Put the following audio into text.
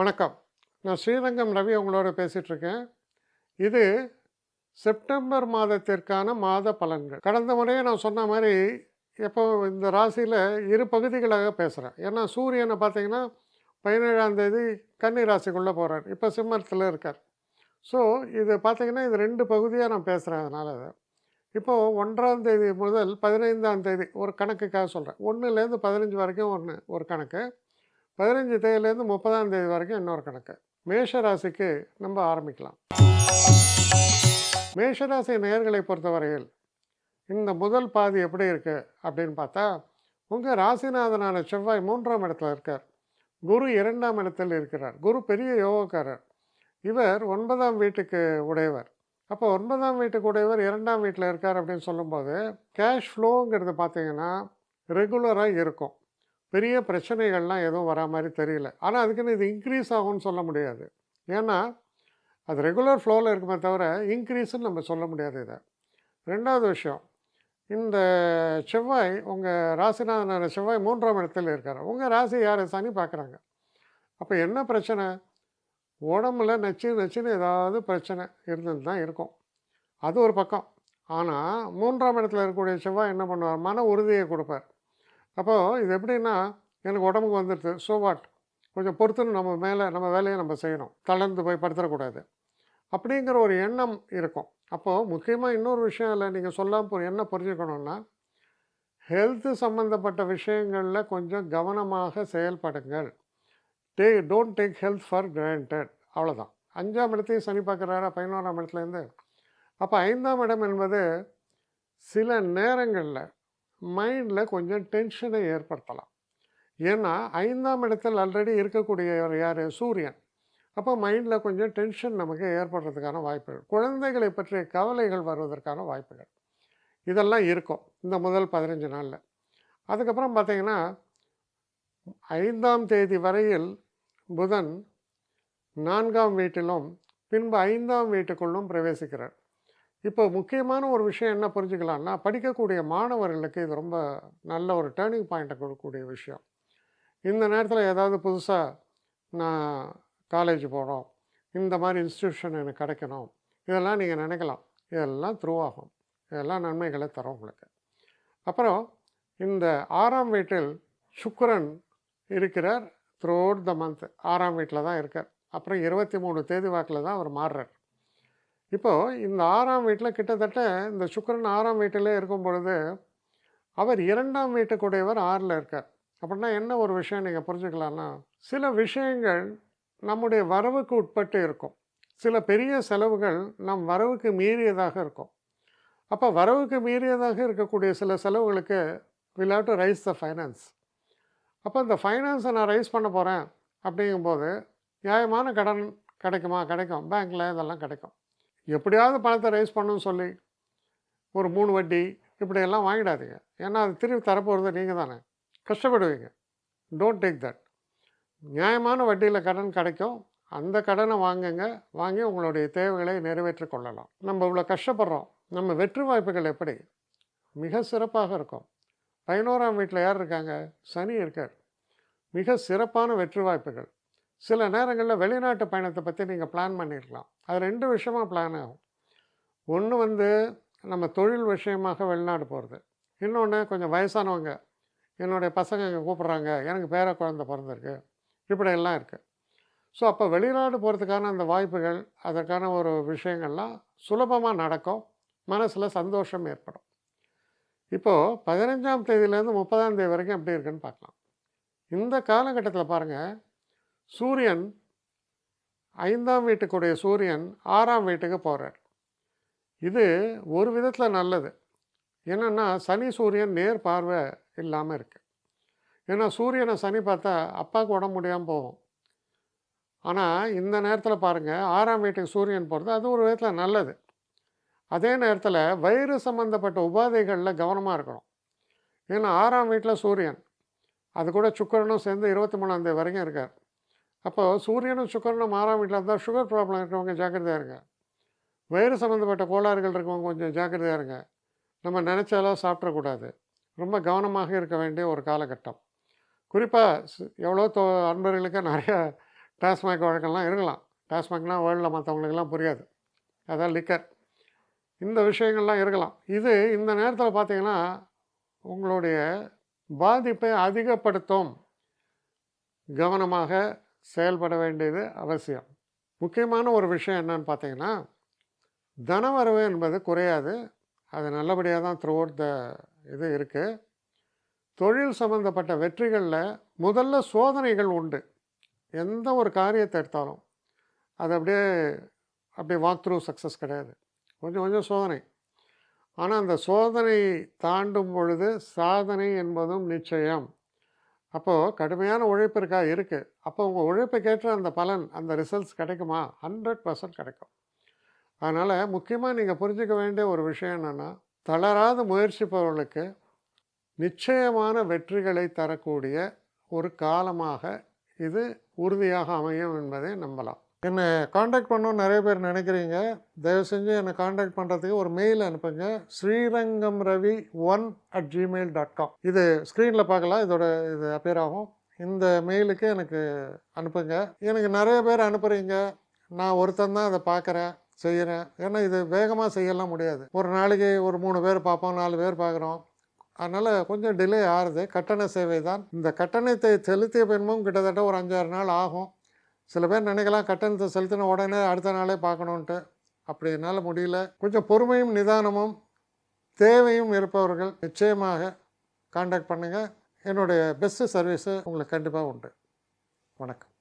வணக்கம். நான் ஸ்ரீரங்கம் ரவி உங்களோட பேசிகிட்ருக்கேன். இது செப்டம்பர் மாதத்திற்கான மாத பலன்கள். கடந்த முறையே நான் சொன்ன மாதிரி, எப்போ இந்த ராசியில் இரு பகுதிகளாக பேசுகிறேன். ஏன்னா சூரியனை பார்த்தீங்கன்னா 17ஆம் தேதி கன்னி ராசிக்குள்ளே போகிறார். இப்போ சிம்மத்தில் இருக்கார். ஸோ இது பார்த்தீங்கன்னா இது ரெண்டு பகுதியாக நான் பேசுகிறேன். அதனால் இப்போது 1ஆம் தேதி முதல் 15ஆம் தேதி ஒரு கணக்குக்காக சொல்கிறேன். 1லேருந்து 15 வரைக்கும் ஒரு கணக்கு, 15 தேதியிலேருந்து 30ஆம் தேதி வரைக்கும் இன்னொரு கணக்கு. மேஷ ராசிக்கு நம்ம ஆரம்பிக்கலாம். மேஷராசி நேயர்களை பொறுத்தவரையில் இந்த முதல் பாதி எப்படி இருக்குது அப்படின்னு பார்த்தா, உங்கள் ராசிநாதனான செவ்வாய் 3ஆம் இடத்துல இருக்கார். குரு 2ஆம் இடத்தில் இருக்கிறார். குரு பெரிய யோகக்காரர். இவர் 9ஆம் வீட்டுக்கு உடையவர். அப்போ 9ஆம் வீட்டுக்கு உடையவர் 2ஆம் வீட்டில் இருக்கார் அப்படின்னு சொல்லும்போது, கேஷ் ஃப்ளோங்கிறது பார்த்தீங்கன்னா ரெகுலராக இருக்கும். பெரிய பிரச்சனைகள்லாம் எதுவும் வரா மாதிரி தெரியல. ஆனால் அதுக்குன்னு இது இன்க்ரீஸ் ஆகும்னு சொல்ல முடியாது. ஏன்னா அது ரெகுலர் ஃப்ளோவில் இருக்குமே தவிர இன்க்ரீஸ்ன்னு நம்ம சொல்ல முடியாது இதை. 2வது விஷயம், இந்த செவ்வாய் உங்கள் ராசிநாதனான செவ்வாய் 3ஆம் இடத்தில் இருக்கார். உங்கள் ராசி யார்? சனி பார்க்குறாங்க. அப்போ என்ன பிரச்சனை? உடம்புல நச்சுன்னு ஏதாவது பிரச்சனை இருந்துட்டு தான் இருக்கும். அது ஒரு பக்கம். ஆனால் 3ஆம் இடத்துல இருக்கக்கூடிய செவ்வாய் என்ன பண்ணுவார்? மன உறுதியை கொடுப்பார். அப்போது இது எப்படின்னா, எனக்கு உடம்புக்கு வந்துடுது, ஸோ வாட், கொஞ்சம் பொறுத்துன்னு நம்ம வேலையை நம்ம செய்யணும், தளர்ந்து போய் படுத்துடக்கூடாது அப்படிங்கிற ஒரு எண்ணம் இருக்கும். அப்போது முக்கியமாக இன்னொரு விஷயம் இல்லை, நீங்கள் சொல்லாமல் என்ன புரிஞ்சுக்கணுன்னா, ஹெல்த்து சம்மந்தப்பட்ட விஷயங்களில் கொஞ்சம் கவனமாக செயல்படுங்கள். Don't take health for granted. அவ்வளோதான். 5ஆம் இடத்தையும் சனி பார்க்குறாரா 11ஆம் இடத்துலேருந்து. அப்போ 5ஆம் இடம் என்பது சில நேரங்களில் மைண்டில் கொஞ்சம் டென்ஷனை ஏற்படுத்தலாம். ஏன்னா 5ஆம் இடத்தில் ஆல்ரெடி இருக்கக்கூடியவர் யார்? சூரியன். அப்போ மைண்டில் கொஞ்சம் டென்ஷன் நமக்கு ஏற்படுறதுக்கான வாய்ப்புகள், குழந்தைகளை பற்றிய கவலைகள் வருவதற்கான வாய்ப்புகள் இதெல்லாம் இருக்கும் இந்த முதல் 15 நாளில். அதுக்கப்புறம் பார்த்திங்கன்னா 5ஆம் தேதி வரையில் புதன் 4ஆம் வீட்டிலும் பின்பு 5ஆம் வீட்டுக்குள்ளும் பிரவேசிக்கிறார். இப்போ முக்கியமான ஒரு விஷயம் என்ன புரிஞ்சுக்கலான்னா, படிக்கக்கூடிய மாணவர்களுக்கு இது ரொம்ப நல்ல ஒரு டேர்னிங் பாயிண்ட்டை கொடுக்கக்கூடிய விஷயம். இந்த நேரத்தில் ஏதாவது புதுசாக நான் காலேஜ் போகணும், இந்த மாதிரி இன்ஸ்டியூஷன் எனக்கு கிடைக்கணும், இதெல்லாம் நீங்கள் நினைக்கலாம். இதெல்லாம் த்ரூ ஆகும். இதெல்லாம் நன்மைகளை தரும் உங்களுக்கு. அப்புறம் இந்த 6ஆம் வீட்டில் சுக்கிரன் இருக்கிறார். த்ரூ அவுட் த மந்த் 6ஆம் வீட்டில் தான் இருக்கார். அப்புறம் 23 தேதி வாக்கில் தான் அவர் மாறுறார். இப்போது இந்த 6ஆம் வீட்டில் கிட்டத்தட்ட இந்த சுக்கிரன் 6ஆம் வீட்டிலே இருக்கும் பொழுது அவர் 2ஆம் வீட்டுக்குடையவர் 6ல் இருக்கார். அப்படின்னா என்ன ஒரு விஷயம் நீங்கள் புரிஞ்சுக்கலான்னா, சில விஷயங்கள் நம்முடைய வரவுக்கு உட்பட்டு இருக்கும். சில பெரிய செலவுகள் நம் வரவுக்கு மீறியதாக இருக்கும். அப்போ வரவுக்கு மீறியதாக இருக்கக்கூடிய சில செலவுகளுக்கு will have to raise the finance. அப்போ இந்த ஃபைனான்ஸை நான் ரைஸ் பண்ண போகிறேன் அப்படிங்கும்போது நியாயமான கடன் கிடைக்குமா? கிடைக்கும். பேங்க்கில் இதெல்லாம் கிடைக்கும். எப்படியாவது பணத்தை ரைஸ் பண்ணணும்னு சொல்லி ஒரு 3 வட்டி இப்படியெல்லாம் வாங்கிடாதீங்க. ஏன்னா அது திருப்பி தரப்போகிறது நீங்கள் தானே, கஷ்டப்படுவீங்க. Don't take that. நியாயமான வட்டியில் கடன் கிடைக்கும். அந்த கடனை வாங்குங்க. வாங்கி உங்களுடைய தேவைகளை நிறைவேற்றி கொள்ளலாம். நம்ம இவ்வளோ கஷ்டப்படுறோம். நம்ம வெற்றி வாய்ப்புகள் எப்படி? மிக சிறப்பாக இருக்கும். 11ஆம் வீட்டில் யார் இருக்காங்க? சனி இருக்கார். மிக சிறப்பான வெற்றி வாய்ப்புகள். சில நேரங்களில் வெளிநாட்டு பயணத்தை பற்றி நீங்கள் பிளான் பண்ணியிருக்கலாம். அது 2 விஷயமாக பிளான் ஆகும். ஒன்று நம்ம தொழில் விஷயமாக வெளிநாடு போகிறது. இன்னொன்று கொஞ்சம் வயசானவங்க, என்னுடைய பசங்க இங்கே கூப்பிட்றாங்க, எனக்கு பேர குழந்தை பிறந்திருக்கு, இப்படியெல்லாம் இருக்குது. ஸோ அப்போ வெளிநாடு போகிறதுக்கான அந்த வாய்ப்புகள், அதற்கான ஒரு விஷயங்கள்லாம் சுலபமாக நடக்கும். மனசில் சந்தோஷம் ஏற்படும். இப்போது 15ஆம் தேதியிலேருந்து 30ஆம் தேதி வரைக்கும் எப்படி இருக்குன்னு பார்க்கலாம். இந்த காலகட்டத்தில் பாருங்கள், சூரியன் 5ஆம் வீட்டுக்குடைய சூரியன் 6ஆம் வீட்டுக்கு போகிறார். இது ஒரு விதத்தில் நல்லது. என்னென்னா சனி சூரியன் நேர் பார்வை இல்லாமல் இருக்குது. ஏன்னா சூரியனை சனி பார்த்தா அப்பாவுக்கு உடம்பு முடியாமல் போகும். ஆனால் இந்த நேரத்தில் பாருங்கள், 6ஆம் வீட்டுக்கு சூரியன் போகிறது அது ஒரு விதத்தில் நல்லது. அதே நேரத்தில் வயிறு சம்மந்தப்பட்ட உபாதைகளில் கவனமாக இருக்கணும். ஏன்னா 6ஆம் வீட்டில் சூரியன், அது கூட சுக்கிரனும் சேர்ந்து 23ஆம் தேதி வரைக்கும் இருக்கார். அப்போது சூரியனும் சுக்கிரனும் 6ஆம் வீட்டில் இருந்தால் சுகர் ப்ராப்ளம் இருக்கிறவங்க ஜாக்கிரதையாக இருங்க. வயிறு சம்மந்தப்பட்ட கோளாறுகள் இருக்கவங்க கொஞ்சம் ஜாக்கிரதையாக இருங்க. நம்ம நினச்சாலும் சாப்பிடக்கூடாது. ரொம்ப கவனமாக இருக்க வேண்டிய ஒரு காலகட்டம். குறிப்பாக எவ்வளோ அன்பர்களுக்கு நிறையா டாஸ்மாக் வழக்கெல்லாம் இருக்கலாம். டாஸ்மாக்னா வேர்ல்டில் மற்றவங்களுக்கெல்லாம் புரியாது. அதான் லிக்கர். இந்த விஷயங்கள்லாம் இருக்கலாம். இது இந்த நேரத்தில் பார்த்தீங்கன்னா, உங்களுடைய பாதிப்பை அதிகப்படுத்தும். கவனமாக செயல்பட வேண்டியது அவசியம். முக்கியமான ஒரு விஷயம் என்னன்னு பார்த்தீங்கன்னா, தனவரவு என்பது குறையாது. அது நல்லபடியாக தான் த்ரூ அவுட் த இது இருக்குது. தொழில் சம்மந்தப்பட்ட வெற்றிகளில் முதல்ல சோதனைகள் உண்டு. எந்த ஒரு காரியத்தை எடுத்தாலும் அது அப்படியே வாக் த்ரூ சக்ஸஸ் கிடையாது. கொஞ்சம் கொஞ்சம் சோதனை. ஆனால் அந்த சோதனை தாண்டும் பொழுது சாதனை என்பதும் நிச்சயம். அப்போது கடுமையான உழைப்பு இருக்குது. அப்போ உங்கள் உழைப்புக்கேற்ற அந்த பலன், அந்த ரிசல்ட்ஸ் கிடைக்குமா? 100% கிடைக்கும். அதனால் முக்கியமாக நீங்கள் புரிஞ்சுக்க வேண்டிய ஒரு விஷயம் என்னென்னா, தளராத முயற்சிப்பவர்களுக்கு நிச்சயமான வெற்றிகளை தரக்கூடிய ஒரு காலமாக இது உறுதியாக அமையும் என்பதை நம்பலாம். என்னை காண்டாக்ட் பண்ணணும்னு நிறைய பேர் நினைக்கிறீங்க. தயவு செஞ்சு என்னை காண்டாக்ட் பண்ணுறதுக்கு ஒரு மெயில் அனுப்புங்க. srirangamravi1@gmail.com. இது ஸ்க்ரீனில் பார்க்கலாம். இது அப்பியர் ஆகும். இந்த மெயிலுக்கு எனக்கு அனுப்புங்க. எனக்கு நிறைய பேர் அனுப்புகிறீங்க. நான் ஒருத்தன் தான் அதை பார்க்குறேன், செய்கிறேன். ஏன்னா இது வேகமாக செய்யலாம் முடியாது. ஒரு நாளைக்கு ஒரு 3 பேர் பார்ப்போம், 4 பேர் பார்க்குறோம். அதனால் கொஞ்சம் டிலே ஆகுது. கட்டண சேவை தான். இந்த கட்டணத்தை செலுத்திய பின்பும் கிட்டத்தட்ட ஒரு 5-6 நாள் ஆகும். சில பேர் நினைக்கலாம் கட்டணத்தை செலுத்தின உடனே அடுத்த நாளே பார்க்கணுன்ட்டு. அப்படி என்னால் முடியல. கொஞ்சம் பொறுமையும் நிதானமும் தேவையும் இருப்பவர்கள் நிச்சயமாக காண்டாக்ட் பண்ணுங்கள். என்னுடைய பெஸ்ட்டு சர்வீஸு உங்களுக்கு கண்டிப்பாக உண்டு. வணக்கம்.